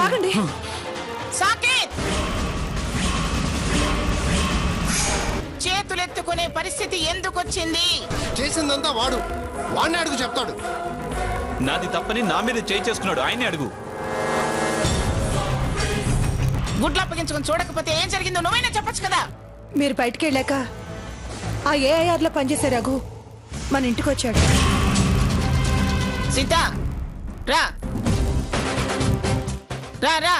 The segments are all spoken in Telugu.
ఆగండి. సాకేత్, చేతులెత్తుకునే పరిస్థితి ఎందుకు వచ్చింది? చేసిందంతా వాడిని అడుగు చెప్తాడు. నాది తప్పని నా మీద చేయి చేసుకున్నాడు, ఆయనే అడుగు. గుడ్లు అప్పగించుకుని చూడకపోతే ఏం జరిగిందో నువ్వైనా చెప్పొచ్చు కదా. మీరు బయటికి వెళ్ళాక ఆ ఏఐఆర్ లో పనిచేసే రఘు మన ఇంటికి వచ్చాడు. సీత, రా రా రా.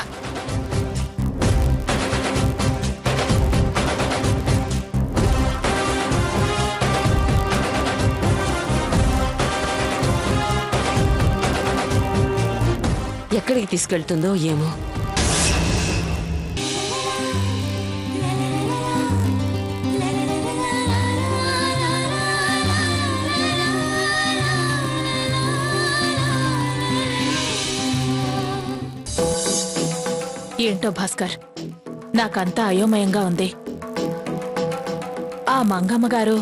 ఎక్కడికి తీసుకెళ్తుందో ఏమో. ఏంటో భాస్కర్, నాకంతా అయోమయంగా ఉంది. ఆ మంగమ్మ గారు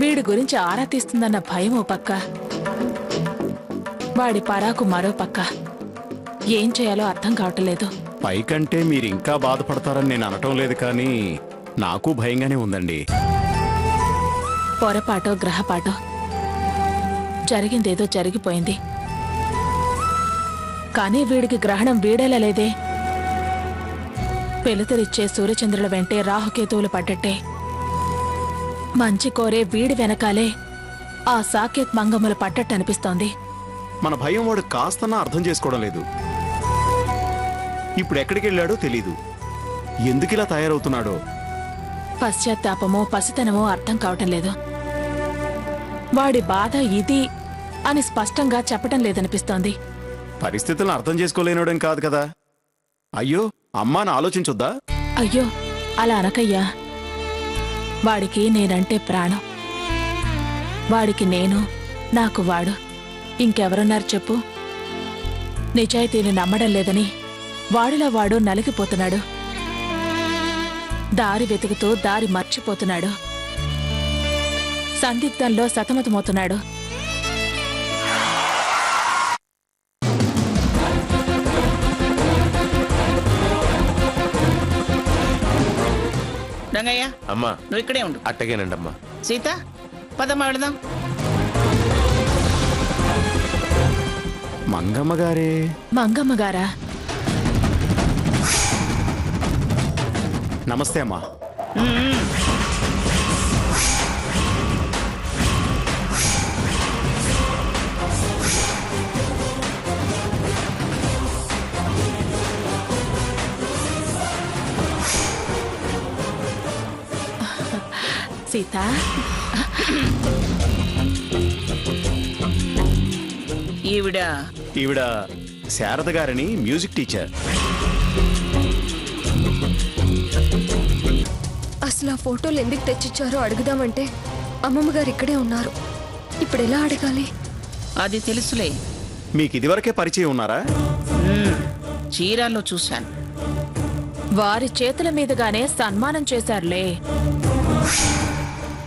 వీడి గురించి ఆరా తీస్తుందన్న భయం ఓ పక్క, వాడి పరాకు మరో పక్క. ఏం చేయాలో అర్థం కావట్లేదు. పైకంటే మీరింకా బాధపడతారని నేను అనటం లేదు, కానీ నాకు భయంగానే ఉందండి. పొరపాటో గ్రహపాటో జరిగిందేదో జరిగిపోయింది, కానీ వీడికి గ్రహణం వీడేలా లేదే. వెలుతురిచ్చే సూర్యచంద్రుల వెంటే రాహుకేతువులు పడ్డట్టే మంచి కోరే వీడి వెనకాలే ఆ సాకేత్ మంగమ్మలు పడ్డట్టనిపిస్తోంది. మన భయం వాడు కాస్తన్నా అర్థం చేసుకోవడం లేదు. ఇప్పుడు ఎక్కడికి వెళ్ళాడో తెలీదు, ఎందుకిలా తయారవుతున్నాడో. పశ్చాత్తాపమో పసితనమో అర్థం కావటం లేదు. వాడి బాధ ఇది అని స్పష్టంగా చెప్పటం లేదనిపిస్తోంది. పరిస్థితులను అర్థం చేసుకోలేనోడేం కాదు కదా. అయ్యో అమ్మాని ఆలోచించొద్దా? అయ్యో అలా అనకయ్యా. వాడికి నేనంటే ప్రాణం. వాడికి నేను, నాకు వాడు. ఇంకెవరున్నారు చెప్పు? నిజాయితీని నమ్మడం లేదని వాడిలో వాడు నలిగిపోతున్నాడు. దారి వెతుకుతూ దారి మర్చిపోతున్నాడు. సందిగ్ధంలో సతమతమవుతున్నాడు. రంగయ్య, అమ్మా నువ్వు ఇక్కడే ఉండు. అట్టగేనండి అమ్మా. సీత, పదమ్మా వెళదాం. మంగమ్మ గారే. మంగమ్మ గారా? నమస్తే అమ్మా. సీత, ఈవిడ శారద గారని మ్యూజిక్ టీచర్. అసలు ఆ ఫోటోలు ఎందుకు తెచ్చిచ్చారో అడుగుదామంటే అమ్మమ్మ గారు ఇక్కడే ఉన్నారు. ఇప్పుడు ఎలా అడగాలి? అది తెలుసులే. మీకు ఇదివరకే పరిచయం ఉన్నారా? చీరాల్లో చూశాను. వారి చేతుల మీదుగానే సన్మానం చేశారులే.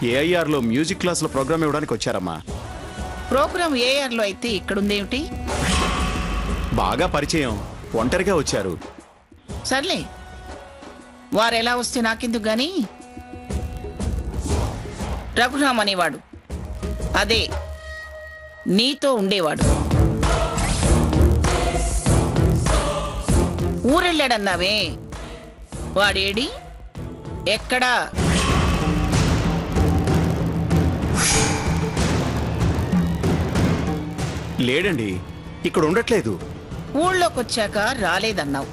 ఏఐఆర్ లో మ్యూజిక్ క్లాస్ లో ప్రోగ్రామ్ ఇవ్వడానికి వచ్చారమ్మా. ప్రోగ్రాం ఏఆర్ లో అయితే ఇక్కడుందేమిటి? బాగా పరిచయం, ఒంటరిగా వచ్చారు. సర్లే, వారెలా వస్తే నాకెందుకు గాని. రఘురామ్ అనేవాడు, అదే నీతో ఉండేవాడు. ఊరెళ్ళాడన్నావే, వాడేడి? ఎక్కడా? లేడండి, ఇక్కడ ఉండట్లేదు. ఊళ్ళోకొచ్చాక రాలేదన్నావు,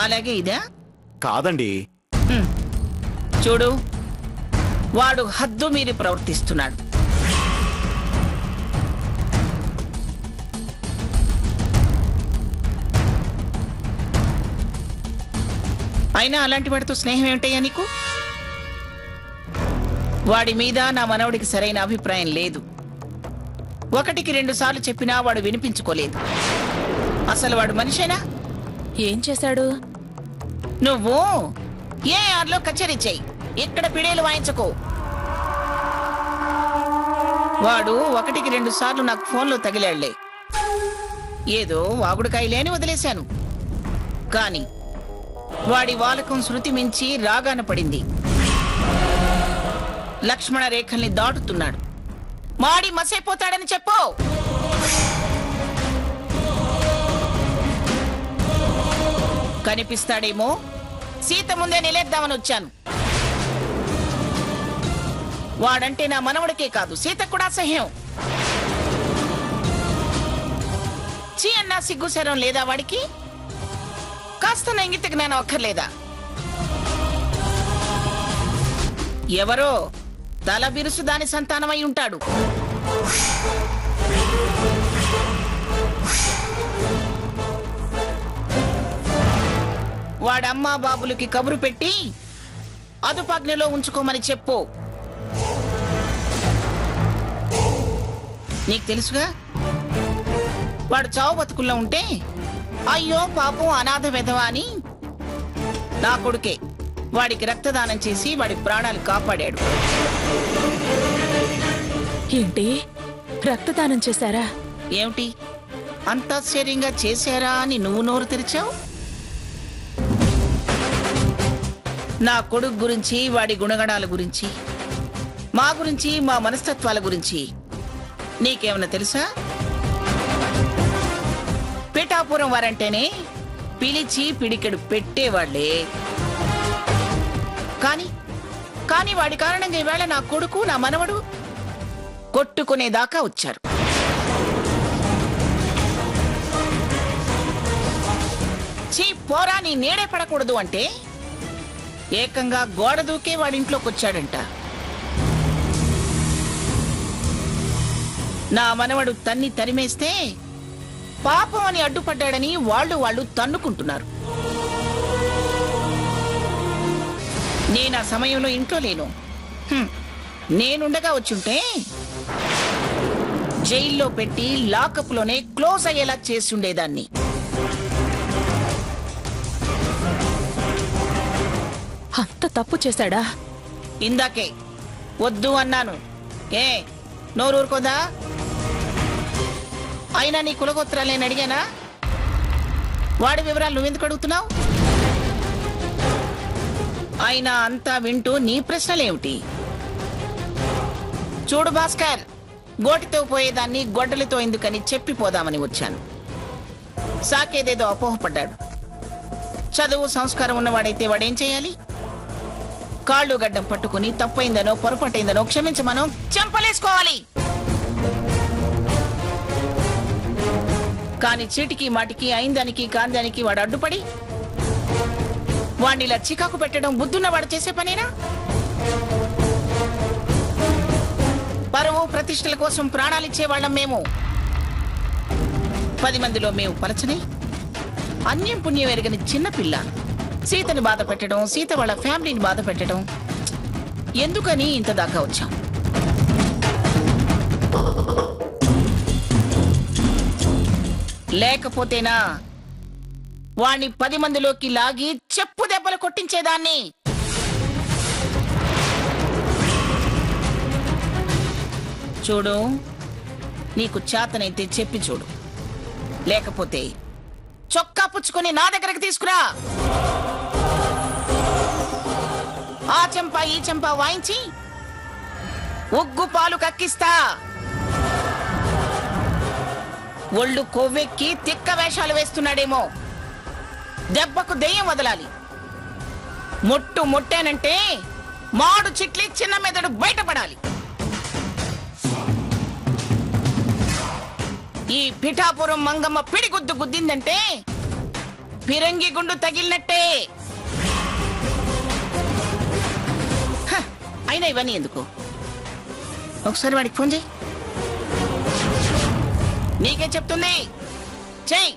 అలాగే ఇదా? కాదండి. చూడు, వాడు హద్దు మీరి ప్రవర్తిస్తున్నాడు. అయినా అలాంటి వాడితో స్నేహం ఏమిటయ్యా నీకు? వాడి మీద నా మనవడికి సరైన అభిప్రాయం లేదు. 1కి 2 సార్లు చెప్పినా వాడు వినిపించుకోలేదు. అసలు వాడు మనిషేనా? ఏం చేశాడు? నువ్వు ఏఆర్లో కచేరీ చెయ్యి, ఇక్కడ పిడేలు వాయించకో. వాడు 1కి 2 సార్లు నాకు ఫోన్లో తగిలాళ్లే. ఏదో వాగుడుకాయలే అని వదిలేశాను. కాని వాడి వాలకం శృతి మించి రాగాన పడింది. లక్ష్మణ రేఖల్ని దాటుతున్నాడు. మాడి మసైపోతాడని చెప్పు. కనిపిస్తాడేమో, సీత ముందే నిలేద్దామని వచ్చాను. వాడంటే నా మనవడికే కాదు, సీత కూడా అసహ్యం. చీ అన్నా సిగ్గుశరం లేదా వాడికి? కాస్త ఇంగిత జ్ఞానం అక్కర్లేదా? ఎవరో తల బిరుసు దాని సంతానమై ఉంటాడు. వాడమ్మా బాబులకి కబురు పెట్టి అదుపాజ్ఞలో ఉంచుకోమని చెప్పు. నీకు తెలుసుగా, వాడు చావు బతుకుల్లో ఉంటే అయ్యో పాపం అనాథ వెధవా అని నా కొడుకే వాడికి రక్తదానం చేసి వాడి ప్రాణాలు కాపాడాడు. ఏంటి, రక్తదానం చేశారా? ఏమిటి అంత ఆశ్చర్యంగా చేశారా అని నువ్వు నోరు తెరిచావు? నా కొడుకు గురించి, వాడి గుణగణాల గురించి, మా గురించి, మా మనస్తత్వాల గురించి నీకేమన్నా తెలుసా? పిఠాపురం వారంటేనే పిలిచి పిడికెడు పెట్టేవాళ్లే. కానీ వాడి కారణంగా ఈవేళ నా కొడుకు, నా మనవడు కొట్టుకునేదాకా వచ్చారు. చీ పోరా, నీ నీడే పడకూడదు అంటే ఏకంగా గోడ దూకే వాడింట్లోకి వచ్చాడంట. నా మనవడు తన్ని తరిమేస్తే పాపం అని అడ్డుపడ్డాడని వాళ్ళు తన్నుకుంటున్నారు. నేను ఆ సమయంలో ఇంట్లో లేను. నేనుండగా వచ్చుంటే జైల్లో పెట్టి లాకప్లోనే క్లోజ్ అయ్యేలా చేసి ఉండేదాన్ని. అంత తప్పు చేశాడా? ఇందాకే వద్దు అన్నాను. ఏ నోరూరుకోదా? అయినా నీ కులగోత్రాలు నేను అడిగానా? వాడి వివరాలు నువ్వెందుకు అడుగుతున్నావు? అయినా అంతా వింటూ నీ ప్రశ్నలేమిటి? చూడు భాస్కర్, గోటితో పోయేదాన్ని గొడ్డలితో ఎందుకని చెప్పిపోదామని వచ్చాను. సాకేదేదో అపోహపడ్డాడు. చదువు సంస్కారం ఉన్నవాడైతే వాడేం చేయాలి? కాళ్ళు గడ్డం పట్టుకుని తప్పైందనో పొరపాటైందనో క్షమించమనో చెంపలేసుకోవాలి. కాని చీటికి మాటికి అయిందానికి కాందానికి వాడు అడ్డుపడి వాడిని ఇలా చికాకు పెట్టడం బుద్ధున్నవాడు చేసే పనేనా? పరువు ప్రతిష్టల కోసం ప్రాణాలిచ్చేవాళ్ళం మేము. 10 మందిలో మేము పలచని అన్యం పుణ్యం ఎరగని చిన్నపిల్ల సీతని బాధ పెట్టడం, సీత వాళ్ళ ఫ్యామిలీని బాధ పెట్టడం ఎందుకని ఇంత దాకా వచ్చాం? లేకపోతేనా వాణ్ణి 10 మందిలోకి లాగి చెప్పు దెబ్బలు కొట్టించేదాన్ని. చూడు, నీకు చేతనైతే చెప్పి చూడు, లేకపోతే చొక్కా పుచ్చుకొని నా దగ్గరకు తీసుకురా. ఆ చెంప ఈ చెంప వాయించి ఉగ్గు పాలు కక్కిస్తా. ఒళ్ళు కొవ్వెక్కి తిక్క వేషాలు వేస్తున్నాడేమో, దెబ్బకు దెయ్యం వదలాలి. ముట్టానంటే మాడు చిట్లి చిన్న మెదడు బయటపడాలి. ఈ పిఠాపురం మంగమ్మ పిడిగుద్దు గుద్దిందంటే పిరంగి గుండు తగిలినట్టే. అయినా ఇవన్నీ ఎందుకు? ఒకసారి వాడికి ఫోన్ చేయి. నీకే చెప్తుంది, చెయ్యి.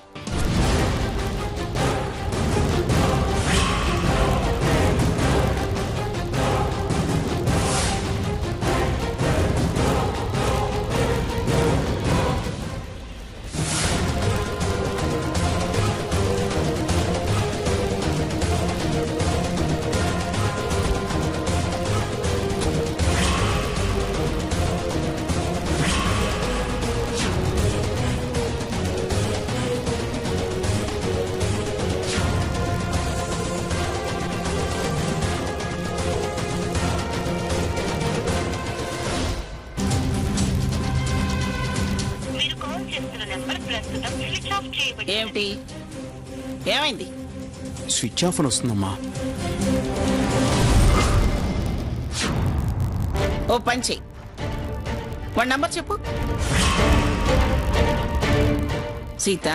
ఏమిటి? ఏమైంది? స్విచ్ ఆఫ్ అని వస్తుందమ్మా. ఓ పంచి, వాడి నంబర్ చెప్పు. సీత,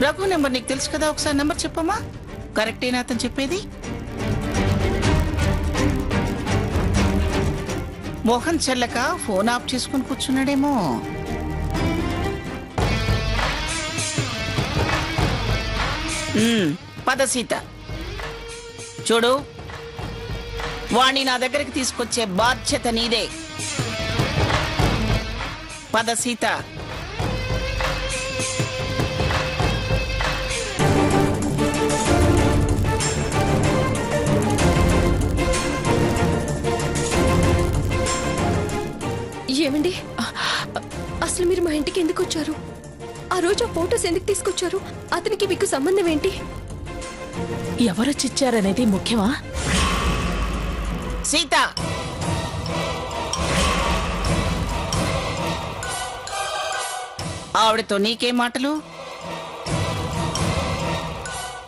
రఘు నెంబర్ నీకు తెలుసు కదా, ఒకసారి నెంబర్ చెప్పమ్మా. కరెక్టేనా అతను చెప్పేది? మోహన్ చెల్లక ఫోన్ ఆఫ్ చేసుకుని కూర్చున్నాడేమో. పద సీత, చూడు, వాణ్ణి నా దగ్గరికి తీసుకొచ్చే బాధ్యత నీదే. పద సీత. ఏమండి, అసలు మీరు మా ఇంటికి ఎందుకు వచ్చారు? ఆ రోజు ఆ ఫోటోస్ ఎందుకు తీసుకొచ్చారు? అతనికి మీకు సంబంధం ఏంటి? ఎవరొచ్చిచ్చారనేది ముఖ్యమా? సీత, ఆవిడతో నీకేం మాటలు?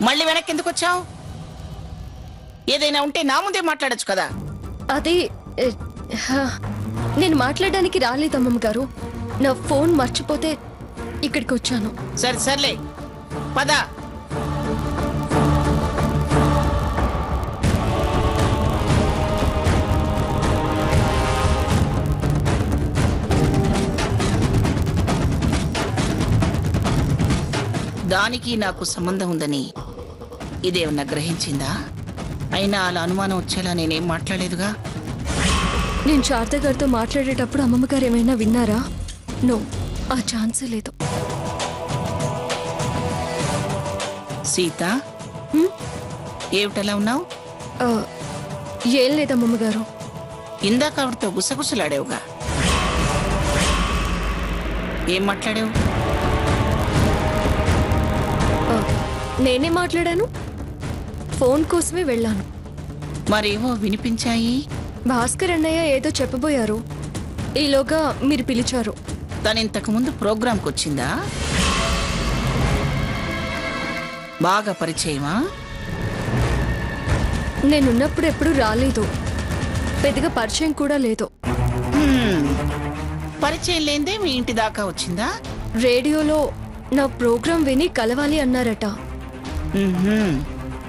మళ్ళీ వెనక్కి ఎందుకు వచ్చావు? ఏదైనా ఉంటే నా ముందే మాట్లాడొచ్చు కదా. అది నేను మాట్లాడడానికి రాలేదు అమ్మమ్మ గారు. నా ఫోన్ మర్చిపోతే ఇక్కడికి వచ్చాను. సరే సర్లే, పద. దానికి నాకు సంబంధం ఉందని ఇదేమన్నా గ్రహించిందా? అయినా అలా అనుమానం వచ్చేలా నేనేం మాట్లాడలేదుగా. నేను శారద గారితో మాట్లాడేటప్పుడు అమ్మమ్మ గారు ఏమైనా విన్నారా? నో, ఆ ఛాన్సే లేదు. సీత, ఏమిటలా ఉన్నావు? ఏం లేదు అమ్మమ్మ గారు. ఇందాక ఆవిడతో గుసగుసలాడేవుగా, ఏం మాట్లాడావు? నేనే మాట్లాడాను, ఫోన్ కోసమే వెళ్ళాను. మరేమో వినిపించాయి. భాస్కర్ అన్నయ్య ఏదో చెప్పబోయారు, ఈలోగా మీరు పిలిచారు. తను ఇంతకు ముందు ప్రోగ్రాంకి వచ్చిందా? బాగా పరిచయమా? నేనున్నప్పుడు ఎప్పుడు రాలేదు, పెద్దగా పరిచయం కూడా లేదు. పరిచయం లేదే మీ ఇంటి దాకా వచ్చిందా? రేడియోలో నా ప్రోగ్రాం విని కలవాలి అన్నారట.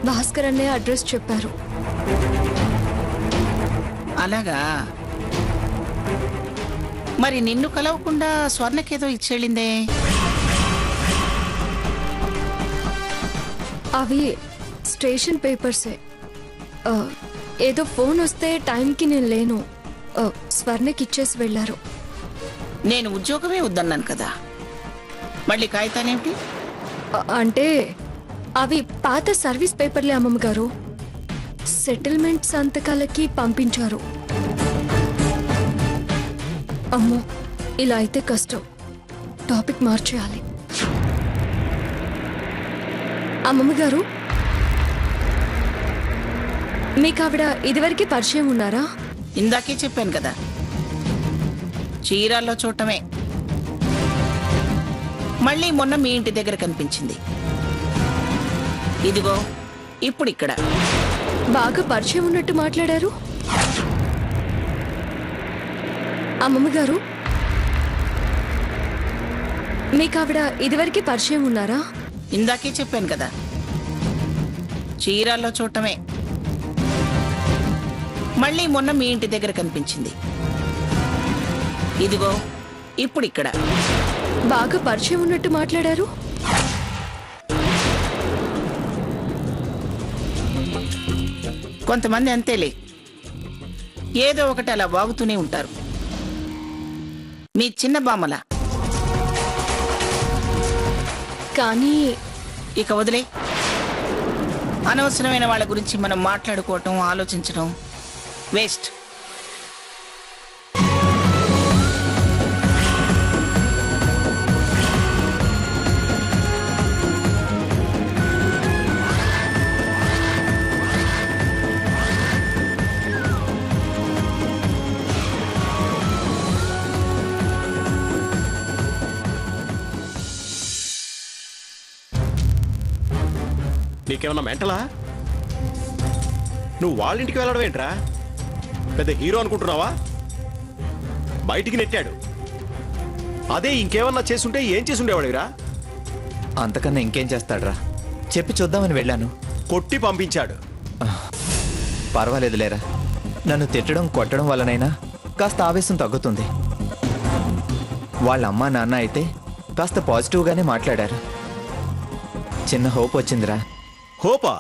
భాస్కర్ అన్నయ్య అడ్రస్ చెప్పారు. అలాగా? మరి నిన్ను కలవకుండా స్వర్ణకేదో ఇచ్చేళ్ళిందే? అవి స్టేషన్ పేపర్సే. ఏదో ఫోన్ వస్తే టైంకి నేను లేను, స్వర్ణకి ఇచ్చేసి వెళ్ళారు. నేను ఉద్యోగమే వద్దన్నాను కదా, మళ్ళీ కాగితాలేమిటి? అంటే అవి పాత సర్వీస్ పేపర్లే అమ్మమ్మ గారు. సెటిల్మెంట్ సంతకాలకి పంపించారు. అమ్మో, ఇలా అయితే కష్టం. టాపిక్ మార్చేయాలి. అమ్మమ్మ గారు, మీకు ఆవిడ ఇదివరకు పరిచయం ఉన్నారా? ఇందాకే చెప్పాను కదా, చీరాల్లో చూడటమే. మళ్ళీ మొన్న మీ ఇంటి దగ్గర కనిపించింది. ఇదిగో ఇప్పుడు ఇక్కడ. బాగా పరిచయం ఉన్నట్టు మాట్లాడారు. అమ్మమ్మ గారు, మీకు ఆవిడ ఇదివరకు పరిచయం ఉన్నారా? ఇందాకే చెప్పాను కదా, చీరాల్లో చూడటమే. మళ్ళీ మొన్న మీ ఇంటి దగ్గర కనిపించింది. ఇదిగో ఇప్పుడు ఇక్కడ. బాగా పరిచయం ఉన్నట్టు మాట్లాడారు. కొంతమంది అంతేలే, ఏదో ఒకటి అలా వాగుతూనే ఉంటారు. మీ చిన్న బామ్మలా. కానీ ఇక వదిలే. అనవసరమైన వాళ్ళ గురించి మనం మాట్లాడుకోవటం, ఆలోచించడం వేస్ట్. నీకేమన్నా మెంటలా? నువ్వు వాళ్ళ ఇంటికి వెళ్ళడం ఏంట్రా? పెద్ద హీరో అనుకుంటున్నావా? బయటికి నెట్టాడు. అదే ఇంకేమన్నా చేసుంటే ఏం చేసి ఉండేవాడిరా? అంతకన్నా ఇంకేం చేస్తాడ్రా? చెప్పి చూద్దామని వెళ్ళాను. కొట్టి పంపించాడు. పర్వాలేదులేరా, నన్ను తిట్టడం కొట్టడం వల్లనైనా కాస్త ఆవేశం తగ్గుతుంది. వాళ్ళ అమ్మా నాన్న అయితే కాస్త పాజిటివ్గానే మాట్లాడారు. చిన్న హోప్ వచ్చిందిరా. హోపా?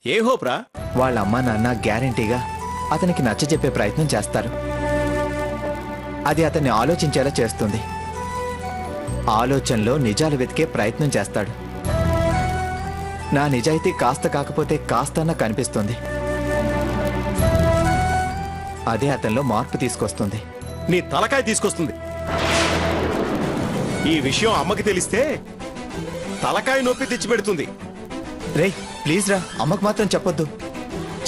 ఏ హోప్రా? వాళ్ళ అమ్మా నాన్న గ్యారంటీగా అతనికి నచ్చజెప్పే ప్రయత్నం చేస్తారు. అది అతన్ని ఆలోచించేలా చేస్తుంది. ఆలోచనలో నిజాలు వెతికే ప్రయత్నం చేస్తాడు. నా నిజాయితీ కాస్త కాకపోతే కాస్తన్నా కనిపిస్తుంది. అదే అతనిలో మార్పు తీసుకొస్తుంది. నీ తలకాయ తీసుకొస్తుంది. ఈ విషయం అమ్మకి తెలిస్తే తలకాయ నొప్పి తెచ్చిపెడుతుంది. రేయ్ ప్లీజ్ రా, అమ్మకు మాత్రం చెప్పొద్దు.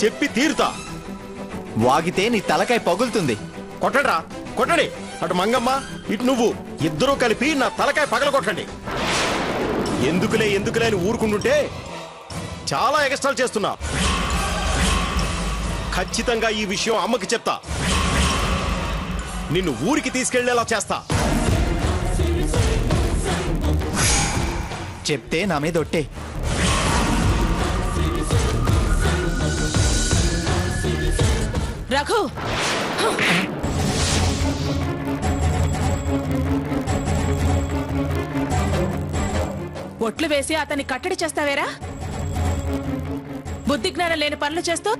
చెప్పి తీరుతా. వాగితే నీ తలకాయ పగులుతుంది. కొట్టండిరా, కొట్టండి. అటు మంగమ్మ, ఇటు నువ్వు ఇద్దరూ కలిపి నా తలకాయ పగల కొట్టండి. ఎందుకులే అని ఊరుకుంటుంటే చాలా ఎగస్ట్రాలు చేస్తున్నా. ఖచ్చితంగా ఈ విషయం అమ్మకి చెప్తా. నిన్ను ఊరికి తీసుకెళ్లేలా చేస్తా. చెప్తే నా మీద ఒట్టే. రఘు, ఒట్లు వేసి అతన్ని కట్టడి చేస్తావేరా? బుద్ధి జ్ఞానం లేని పనులు చేస్తూ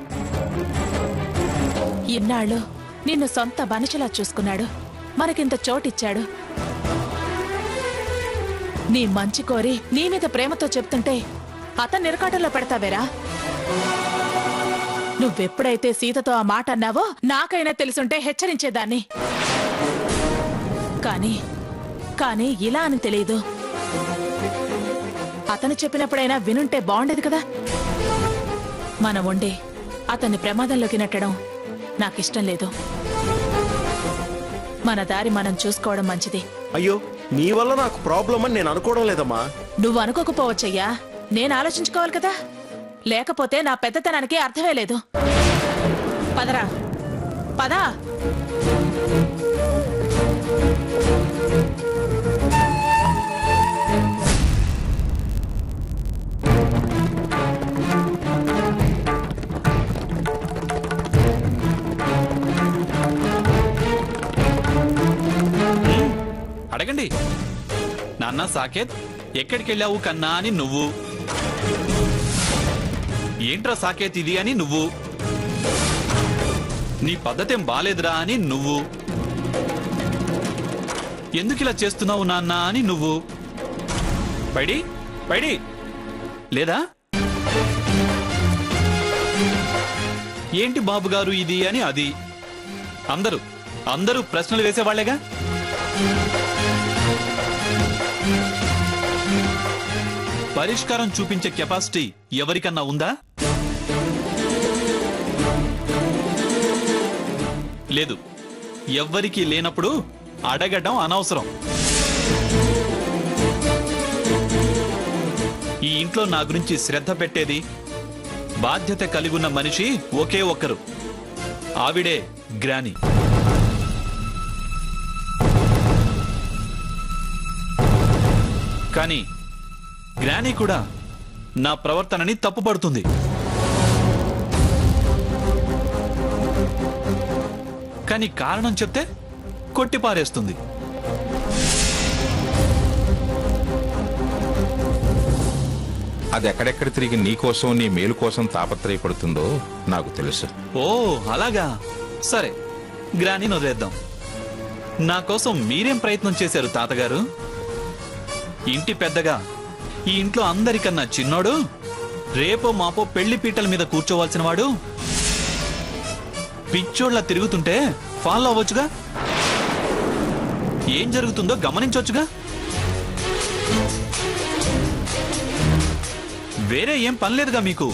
ఇన్నాళ్ళు నిన్ను సొంత మనిషిలా చూసుకున్నాడు. మనకింత చోటిచ్చాడు. నీ మంచి కోరి నీ మీద ప్రేమతో చెప్తుంటే అతన్ని నిరకాటంలో పెడతావేరా? నువ్వెప్పుడైతే సీతతో ఆ మాట అన్నావో నాకైనా తెలుసుంటే హెచ్చరించేదాన్ని. కానీ ఇలా అని తెలీదు. అతను చెప్పినప్పుడైనా వినుంటే బాగుండేది కదా. మనం ఉండి అతన్ని ప్రమాదంలోకి నెట్టడం నాకిష్టం లేదు. మన దారి మనం చూసుకోవడం మంచిది. అయ్యో, నీ వల్ల నాకు ప్రాబ్లం అని నేను అనుకోవడం లేదమ్మా. నువ్వు అనుకోకపోవచ్చయ్యా, నేను ఆలోచించుకోవాలి కదా. లేకపోతే నా పెద్దతనానికి అర్థమే లేదు. పదరా, పదా. అడగండి. నాన్న సాకేత్, ఎక్కడికెళ్ళావు కన్నా అని నువ్వు, ఏంట్రా సాకేత్ ఇది అని నువ్వు, నీ పద్ధతేం బాలేదురా అని నువ్వు, ఎందుకిలా చేస్తున్నావు నాన్న అని నువ్వు. పైడి లేదా? ఏంటి బాబుగారు ఇది అని అది. అందరూ ప్రశ్నలు వేసేవాళ్లేగా. పరిష్కారం చూపించే కెపాసిటీ ఎవరికన్నా ఉందా? లేదు. ఎవ్వరికీ లేనప్పుడు అడగడం అనవసరం. ఈ ఇంట్లో నా గురించి శ్రద్ధ పెట్టేది, బాధ్యత కలిగున్న మనిషి ఒకే ఒక్కరు. ఆవిడే గ్రాని. కానీ గ్రాని కూడా నా ప్రవర్తనని తప్పుపడుతుంది. కానీ కారణం చెప్తే కొట్టిపారేస్తుంది. అది ఎక్కడెక్కడ తిరిగి నీ కోసం నీ మేలు కోసం తాపత్రయపడుతుందో నాకు తెలుసు. ఓ అలాగా, సరే గ్రాని వదిలేద్దాం. నా కోసం మీరేం ప్రయత్నం చేశారు తాతగారు? ఇంటి పెద్దగా ఈ ఇంట్లో అందరికన్నా చిన్నోడు, రేపో మాపో పెళ్లి పీటల మీద కూర్చోవాల్సిన వాడు పిచ్చోళ్లా తిరుగుతుంటే ఫాలో అవ్వచ్చుగా, ఏం జరుగుతుందో గమనించవచ్చుగా. వేరే ఏం పనిలేదుగా మీకు.